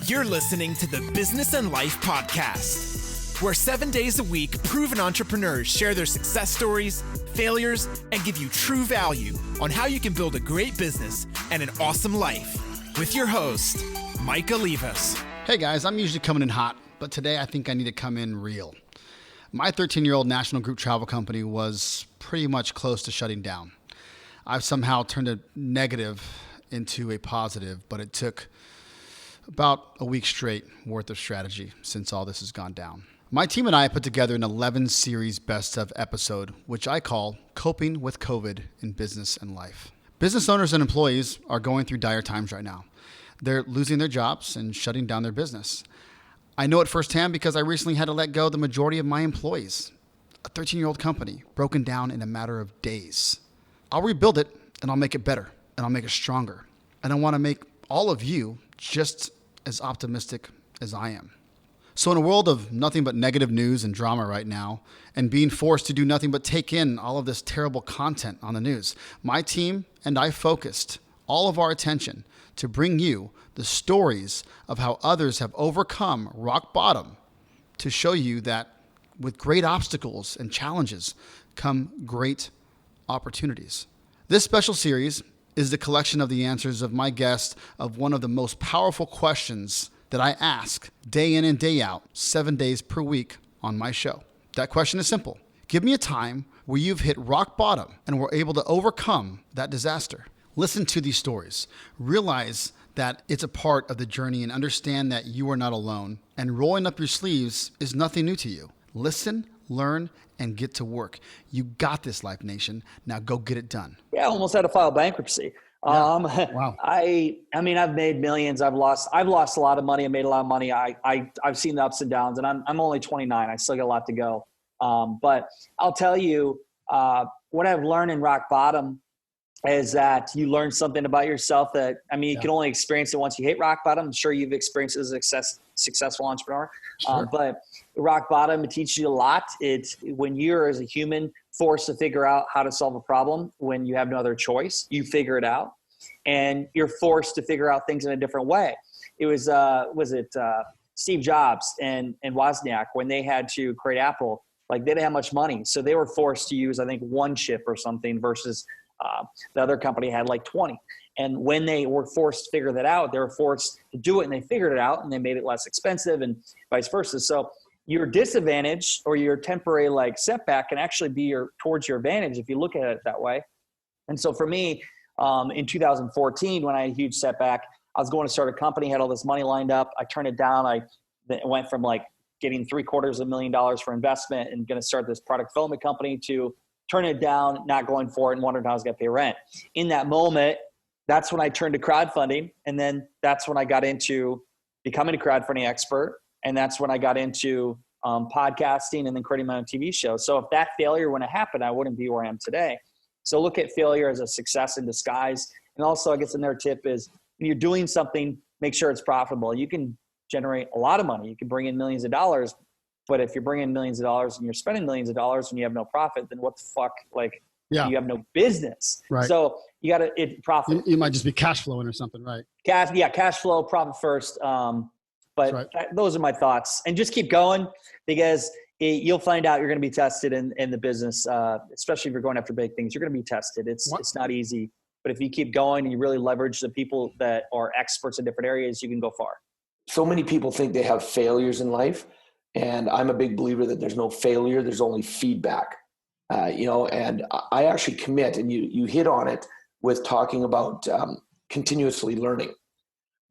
You're listening to the Business and Life Podcast, where 7 days a week, proven entrepreneurs share their success stories, failures, and give you true value on how you can build a great business and an awesome life. With your host, Mike Olivas. Hey guys, I'm usually coming in hot, but today I think I need to come in real. My 13-year-old national group travel company was pretty much close to shutting down. I've somehow turned a negative into a positive, but it took about a week straight worth of strategy since all this has gone down. My team and I put together an 11 series best of episode, which I call Coping with COVID in Business and Life. Business owners and employees are going through dire times right now. They're losing their jobs and shutting down their business. I know it firsthand because I recently had to let go of the majority of my employees. A 13-year-old company broken down in a matter of days. I'll rebuild it and I'll make it better and I'll make it stronger. And I want to make all of you just as optimistic as I am. So in a world of nothing but negative news and drama right now, and being forced to do nothing but take in all of this terrible content on the news, my team and I focused all of our attention to bring you the stories of how others have overcome rock bottom, to show you that with great obstacles and challenges come great opportunities. This special series is the collection of the answers of my guest of one of the most powerful questions that I ask day in and day out, 7 days per week on my show. That question is simple. Give me a time where you've hit rock bottom and were able to overcome that disaster. Listen to these stories. Realize that it's a part of the journey and understand that you are not alone. And rolling up your sleeves is nothing new to you. Listen, learn, and get to work. You got this, Life Nation. Now go get it done. Yeah, I almost had to file bankruptcy. Yeah. Wow. I mean, I've made millions. I've lost a lot of money. I made a lot of money. I've seen the ups and downs, and I'm only 29. I still got a lot to go. But I'll tell you, what I've learned in rock bottom is that you learn something about yourself that, you can only experience it once you hit rock bottom. I'm sure you've experienced it as a successful entrepreneur. Sure. But rock bottom, it teaches you a lot. It's when you're, as a human, forced to figure out how to solve a problem when you have no other choice, you figure it out, and you're forced to figure out things in a different way. It was Steve Jobs and Wozniak, when they had to create Apple, they didn't have much money. So they were forced to use, I think, one chip or something versus the other company had 20. And when they were forced to figure that out, they were forced to do it, and they figured it out, and they made it less expensive and vice versa. So your disadvantage or your temporary setback can actually be towards your advantage if you look at it that way. And so for me, in 2014, when I had a huge setback, I was going to start a company, had all this money lined up. I turned it down. I went from getting $750,000 for investment and going to start this product development company to turn it down, not going for it, and wondering how I was going to pay rent. In that moment, that's when I turned to crowdfunding. And then that's when I got into becoming a crowdfunding expert. And that's when I got into podcasting and then creating my own TV show. So if that failure wouldn't have happened, I wouldn't be where I am today. So look at failure as a success in disguise. And also, I guess another tip is when you're doing something, make sure it's profitable. You can generate a lot of money. You can bring in millions of dollars. But if you're bringing millions of dollars and you're spending millions of dollars and you have no profit, then what the fuck? You have no business. Right. So you got to profit. You might just be cash flowing or something, right? Cash flow, profit first. But right. Those are my thoughts. And just keep going, because you'll find out you're going to be tested in the business, especially if you're going after big things. You're going to be tested. It's not easy. But if you keep going and you really leverage the people that are experts in different areas, you can go far. So many people think they have failures in life. And I'm a big believer that there's no failure. There's only feedback. And I actually commit, and you hit on it with talking about continuously learning.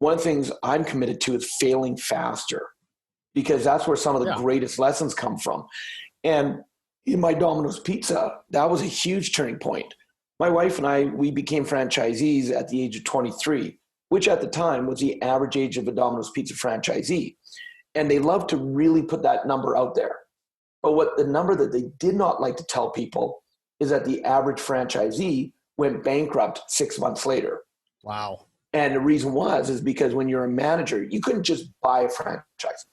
One of the things I'm committed to is failing faster, because that's where some of the greatest lessons come from. And in my Domino's Pizza, that was a huge turning point. My wife and I, we became franchisees at the age of 23, which at the time was the average age of a Domino's Pizza franchisee. And they love to really put that number out there. But the number that they did not like to tell people is that the average franchisee went bankrupt 6 months later. Wow. And the reason is because when you're a manager, you couldn't just buy a franchise.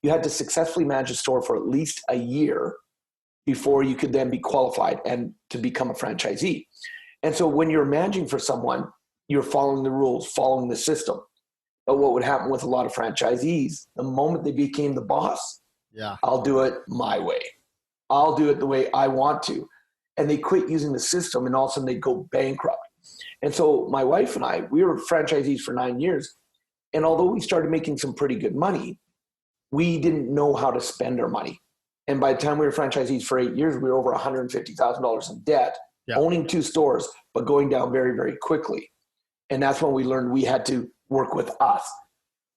You had to successfully manage a store for at least a year before you could then be qualified and to become a franchisee. And so when you're managing for someone, you're following the rules, following the system. But what would happen with a lot of franchisees, the moment they became the boss, I'll do it my way. I'll do it the way I want to. And they quit using the system, and all of a sudden they go bankrupt. And so my wife and I, we were franchisees for 9 years. And although we started making some pretty good money, we didn't know how to spend our money. And by the time we were franchisees for 8 years, we were over $150,000 in debt, owning 2 stores, but going down very, very quickly. And that's when we learned we had to work with us,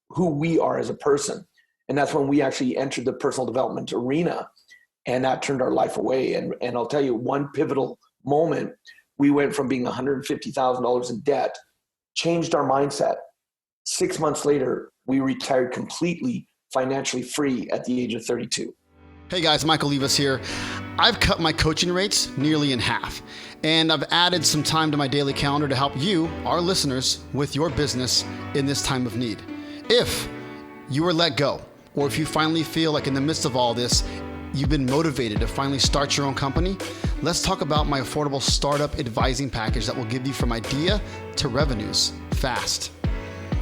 who we are as a person. And that's when we actually entered the personal development arena, and that turned our life away. And I'll tell you, one pivotal moment, we went from being $150,000 in debt, changed our mindset. 6 months later, we retired completely financially free at the age of 32. Hey guys, Michael Levis here. I've cut my coaching rates nearly in half, and I've added some time to my daily calendar to help you, our listeners, with your business in this time of need. If you were let go, or if you finally feel like in the midst of all this, you've been motivated to finally start your own company, let's talk about my affordable startup advising package that will give you from idea to revenues fast.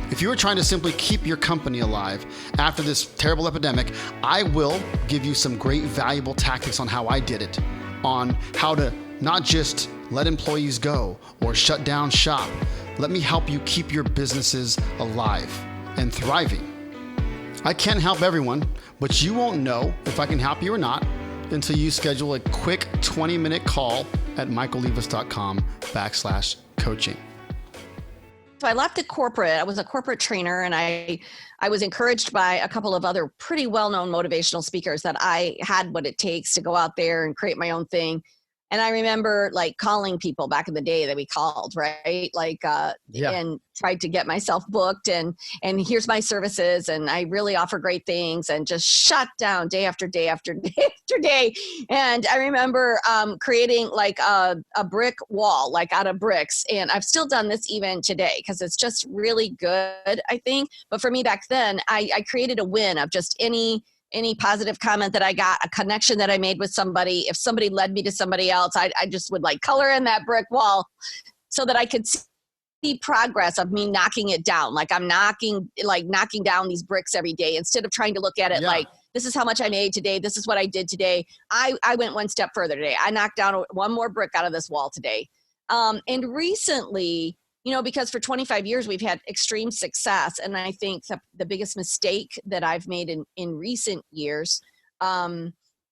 If you are trying to simply keep your company alive after this terrible epidemic, I will give you some great valuable tactics on how I did it, on how to not just let employees go or shut down shop. Let me help you keep your businesses alive and thriving. I can't help everyone, but you won't know if I can help you or not until you schedule a quick 20-minute call at michaellevis.com/coaching. So I left the corporate. I was a corporate trainer, and I was encouraged by a couple of other pretty well-known motivational speakers that I had what it takes to go out there and create my own thing. And I remember like calling people back in the day that we called, right? And tried to get myself booked and here's my services. And I really offer great things, and just shut down day after day after day after day. And I remember creating like a brick wall, like out of bricks. And I've still done this even today because it's just really good, I think. But for me back then, I created a win of just any positive comment that I got, a connection that I made with somebody. If somebody led me to somebody else, I just would like color in that brick wall so that I could see progress of me knocking it down. Like I'm knocking down these bricks every day instead of trying to look at it like, this is how much I made today. This is what I did today. I went one step further today. I knocked down one more brick out of this wall today. And recently, because for 25 years we've had extreme success. And I think the biggest mistake that I've made in recent years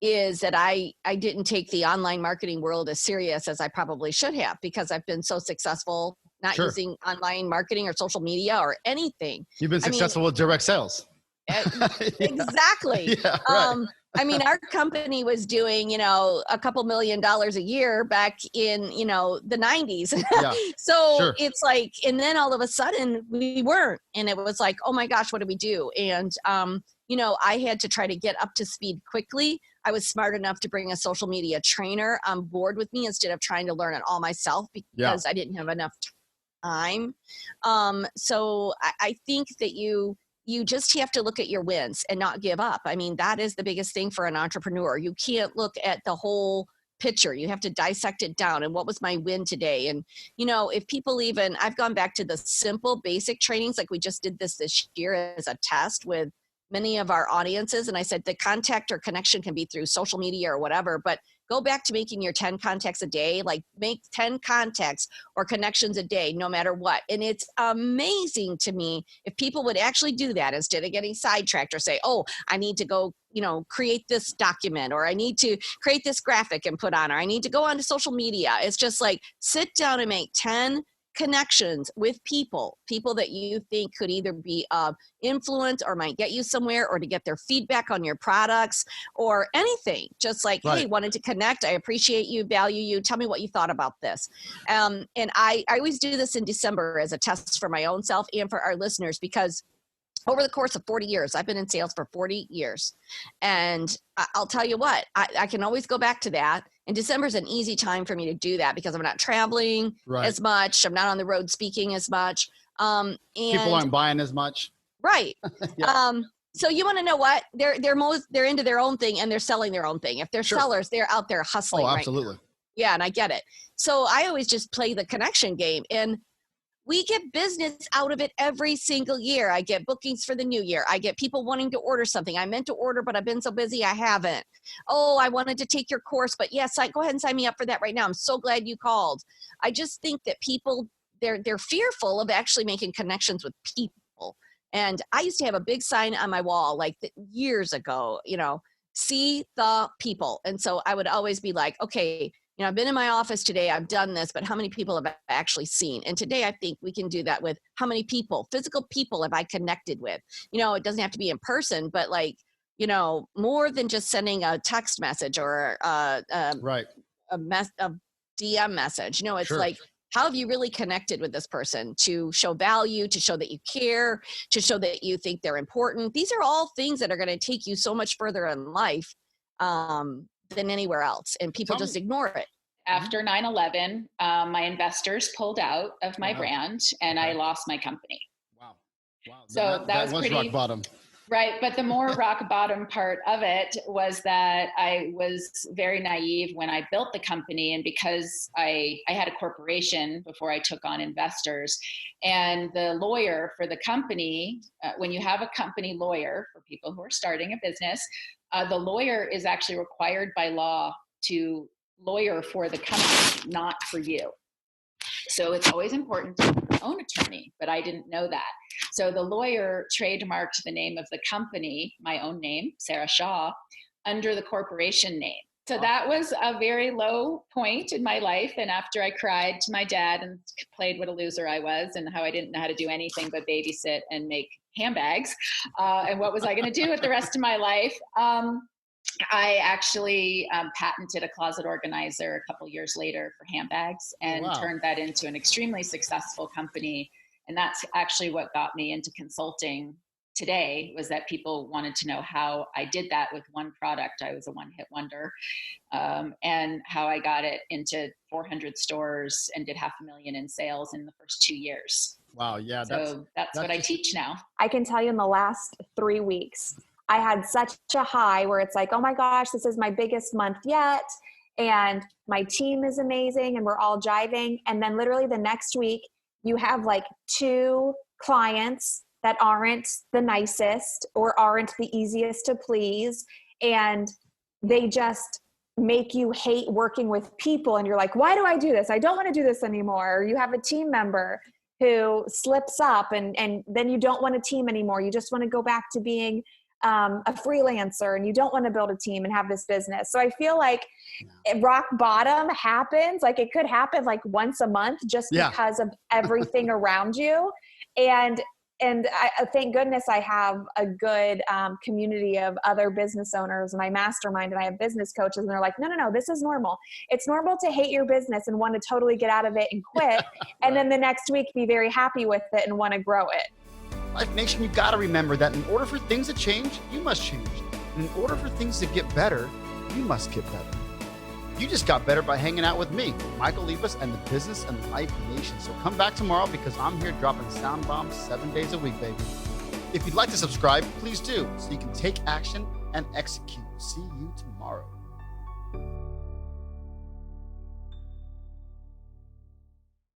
is that I didn't take the online marketing world as serious as I probably should have, because I've been so successful not using online marketing or social media or anything. You've been successful with direct sales. Exactly. Yeah, right. Our company was doing, a couple $1 million a year back in, the 90s. Yeah, so it's like, and then all of a sudden we weren't, and it was like, oh my gosh, what do we do? And, I had to try to get up to speed quickly. I was smart enough to bring a social media trainer on board with me instead of trying to learn it all myself, because I didn't have enough time. So I think that you just have to look at your wins and not give up. I mean, that is the biggest thing for an entrepreneur. You can't look at the whole picture. You have to dissect it down. And what was my win today? And, if people I've gone back to the simple basic trainings, like we just did this year as a test with many of our audiences. And I said, the contact or connection can be through social media or whatever, but go back to making your 10 contacts a day, like make 10 contacts or connections a day, no matter what. And it's amazing to me if people would actually do that instead of getting sidetracked or say, oh, I need to go, create this document, or I need to create this graphic and put on, or I need to go onto social media. It's just like, sit down and make 10 connections with people that you think could either be influence or might get you somewhere, or to get their feedback on your products or anything. Just like, hey, wanted to connect. I appreciate you, value you. Tell me what you thought about this. And I always do this in December as a test for my own self and for our listeners, because over the course of 40 years, I've been in sales for 40 years. And I'll tell you what, I can always go back to that. And December is an easy time for me to do that because I'm not traveling as much. I'm not on the road speaking as much. And people aren't buying as much. Right. So you want to know what? They're into their own thing, and they're selling their own thing. If they're sellers, they're out there hustling. Oh, absolutely. Right now. Yeah, and I get it. So I always just play the connection game. And we get business out of it every single year. I get bookings for the new year. I get people wanting to order something. I meant to order, but I've been so busy, I haven't. Oh, I wanted to take your course, but yes, go ahead and sign me up for that right now. I'm so glad you called. I just think that people, they're fearful of actually making connections with people. And I used to have a big sign on my wall, like years ago, see the people. And so I would always be like, okay, I've been in my office today, I've done this, but how many people have I actually seen? And today I think we can do that with how many people, physical people have I connected with? It doesn't have to be in person, but more than just sending a text message or a DM message. It's Sure. like, how have you really connected with this person to show value, to show that you care, to show that you think they're important? These are all things that are going to take you so much further in life than anywhere else. And people just ignore it. After 9/11, my investors pulled out of my brand and I lost my company. Wow. So that was pretty rock bottom. Right. But the more rock bottom part of it was that I was very naive when I built the company. And because I had a corporation before I took on investors, and the lawyer for the company, when you have a company lawyer for people who are starting a business, the lawyer is actually required by law to lawyer for the company, not for you. So it's always important to have your own attorney, but I didn't know that. So the lawyer trademarked the name of the company, my own name, Sarah Shaw, under the corporation name. So that was a very low point in my life. And after I cried to my dad and played what a loser I was and how I didn't know how to do anything but babysit and make handbags, and what was I going to do with the rest of my life, I actually patented a closet organizer a couple years later for handbags and turned that into an extremely successful company. And that's actually what got me into consulting today, was that people wanted to know how I did that with one product. I was a one-hit wonder, and how I got it into 400 stores and did $500,000 in sales in the first 2 years. Wow. Yeah. So that's what I teach now. I can tell you in the last 3 weeks, I had such a high where it's like, oh my gosh, this is my biggest month yet. And my team is amazing and we're all jiving. And then literally the next week, you have like 2 clients that aren't the nicest or aren't the easiest to please. And they just make you hate working with people. And you're like, why do I do this? I don't want to do this anymore. Or you have a team member who slips up and then you don't want a team anymore. You just want to go back to being a freelancer, and you don't want to build a team and have this business. So I feel like rock bottom happens, like it could happen like once a month just because of everything around you. And I thank goodness I have a good community of other business owners, my mastermind, and I have business coaches, and they're like, no, this is normal. It's normal to hate your business and want to totally get out of it and quit. And then the next week be very happy with it and want to grow it. Life Nation, you got to remember that in order for things to change, you must change. And in order for things to get better, you must get better. You just got better by hanging out with me, Michael Libas, and the Business and Life Nation. So come back tomorrow because I'm here dropping sound bombs 7 days a week, baby. If you'd like to subscribe, please do, so you can take action and execute. See you tomorrow.